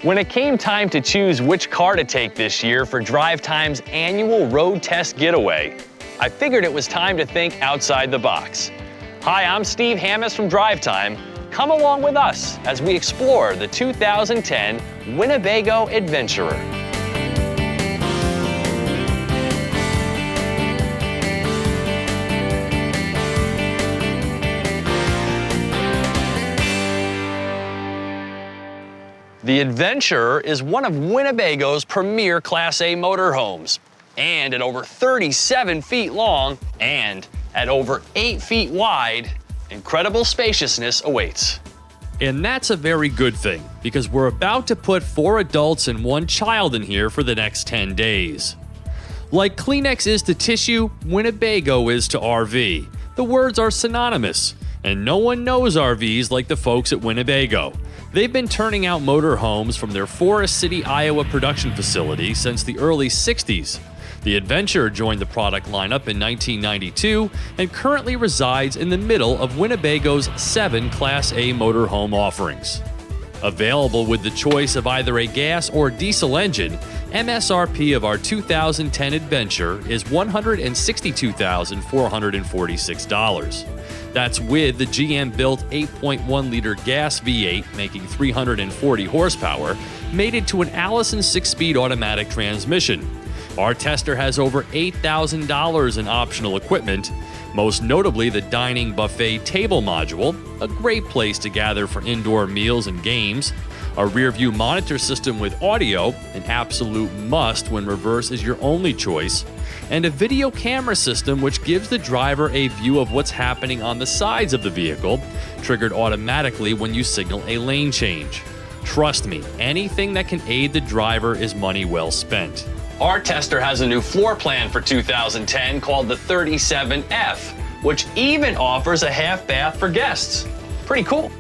When it came time to choose which car to take this year for Drive Time's annual road test getaway, I figured it was time to think outside the box. Hi, I'm Steve Hammes from Drive Time. Come along with us as we explore the 2010 Winnebago Adventurer. The Adventurer is one of Winnebago's premier Class A motorhomes, and at over 37 feet long and at over 8 feet wide, incredible spaciousness awaits. And that's a very good thing, because we're about to put 4 adults and 1 child in here for the next 10 days. Like Kleenex is to tissue, Winnebago is to RV. The words are synonymous, and no one knows RVs like the folks at Winnebago. They've been turning out motorhomes from their Forest City, Iowa production facility since the early 60s. The Adventurer joined the product lineup in 1992 and currently resides in the middle of Winnebago's 7 Class A motorhome offerings. Available with the choice of either a gas or diesel engine, MSRP of our 2010 Adventure is $162,446. That's with the GM-built 8.1-liter gas V8 making 340 horsepower, mated to an Allison 6-speed automatic transmission. Our tester has over $8,000 in optional equipment, most notably the dining buffet table module, a great place to gather for indoor meals and games, a rear-view monitor system with audio, an absolute must when reverse is your only choice, and a video camera system which gives the driver a view of what's happening on the sides of the vehicle, triggered automatically when you signal a lane change. Trust me, anything that can aid the driver is money well spent. Our tester has a new floor plan for 2010 called the 37F, which even offers a half bath for guests. Pretty cool.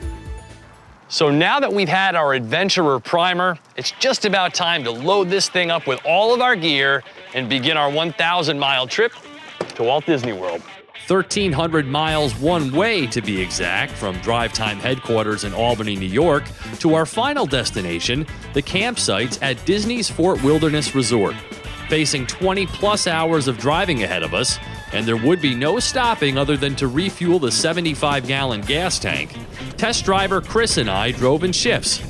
So now that we've had our Adventurer primer, it's just about time to load this thing up with all of our gear and begin our 1,000-mile trip to Walt Disney World. 1,300 miles one way, to be exact, from Drive Time headquarters in Albany, New York, to our final destination, the campsites at Disney's Fort Wilderness Resort. Facing 20-plus hours of driving ahead of us, and there would be no stopping other than to refuel the 75-gallon gas tank, test driver Chris and I drove in shifts.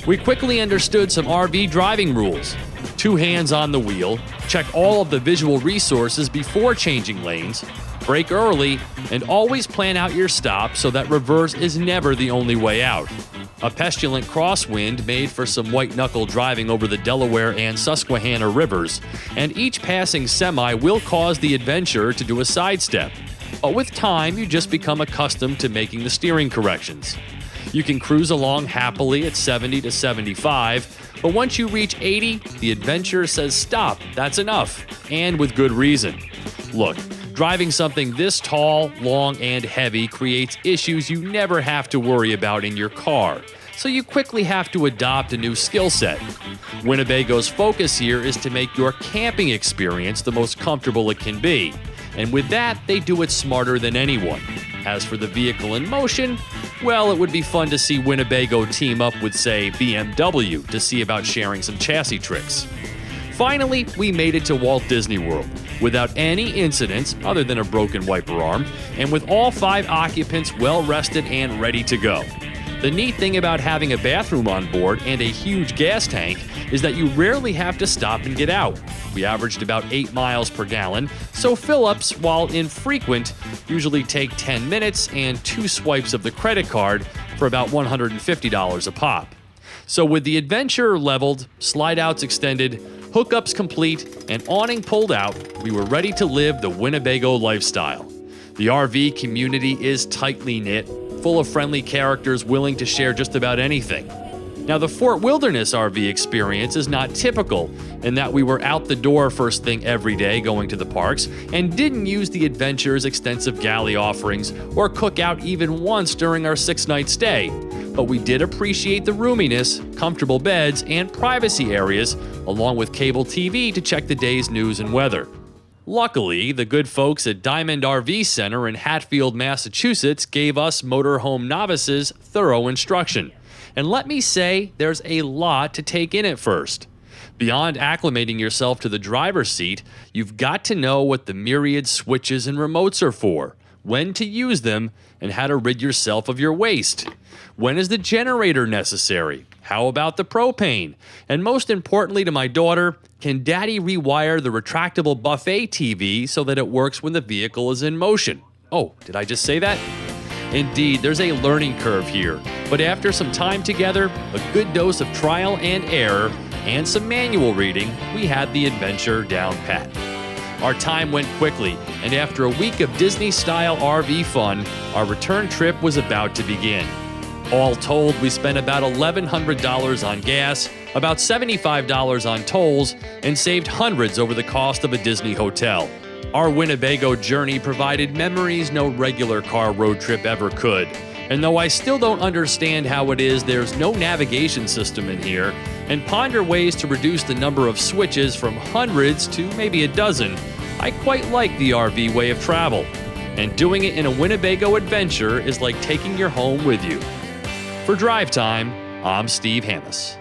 We quickly understood some RV driving rules. 2 hands on the wheel, check all of the visual resources before changing lanes, brake early, and always plan out your stop so that reverse is never the only way out. A pestilent crosswind made for some white-knuckle driving over the Delaware and Susquehanna rivers, and each passing semi will cause the Adventurer to do a sidestep. But with time, you just become accustomed to making the steering corrections. You can cruise along happily at 70 to 75, but once you reach 80, the Adventurer says stop, that's enough, and with good reason. Look, driving something this tall, long, and heavy creates issues you never have to worry about in your car, so you quickly have to adopt a new skill set. Winnebago's focus here is to make your camping experience the most comfortable it can be, and with that, they do it smarter than anyone. As for the vehicle in motion, well, it would be fun to see Winnebago team up with, say, BMW to see about sharing some chassis tricks. Finally, we made it to Walt Disney World, without any incidents other than a broken wiper arm, and with all 5 occupants well rested and ready to go. The neat thing about having a bathroom on board and a huge gas tank is that you rarely have to stop and get out. We averaged about 8 miles per gallon, so fill-ups, while infrequent, usually take 10 minutes and 2 swipes of the credit card for about $150 a pop. So with the Adventurer leveled, slide-outs extended, hookups complete, and awning pulled out, we were ready to live the Winnebago lifestyle. The RV community is tightly knit, full of friendly characters willing to share just about anything. Now, the Fort Wilderness RV experience is not typical in that we were out the door first thing every day going to the parks and didn't use the Adventurer's extensive galley offerings or cook out even once during our 6-night stay. But we did appreciate the roominess, comfortable beds, and privacy areas, along with cable TV to check the day's news and weather. Luckily, the good folks at Diamond RV Center in Hatfield, Massachusetts gave us motorhome novices thorough instruction. And let me say, there's a lot to take in at first. Beyond acclimating yourself to the driver's seat, you've got to know what the myriad switches and remotes are for, when to use them, and how to rid yourself of your waste. When is the generator necessary? How about the propane? And most importantly to my daughter, can Daddy rewire the retractable buffet TV so that it works when the vehicle is in motion? Oh, did I just say that? Indeed, there's a learning curve here, but after some time together, a good dose of trial and error, and some manual reading, we had the adventure down pat. Our time went quickly, and after a week of Disney-style RV fun, our return trip was about to begin. All told, we spent about $1,100 on gas, about $75 on tolls, and saved hundreds over the cost of a Disney hotel. Our Winnebago journey provided memories no regular car road trip ever could. And though I still don't understand how it is there's no navigation system in here, and ponder ways to reduce the number of switches from hundreds to maybe a dozen, I quite like the RV way of travel. And doing it in a Winnebago Adventurer is like taking your home with you. For Drive Time, I'm Steve Hammis.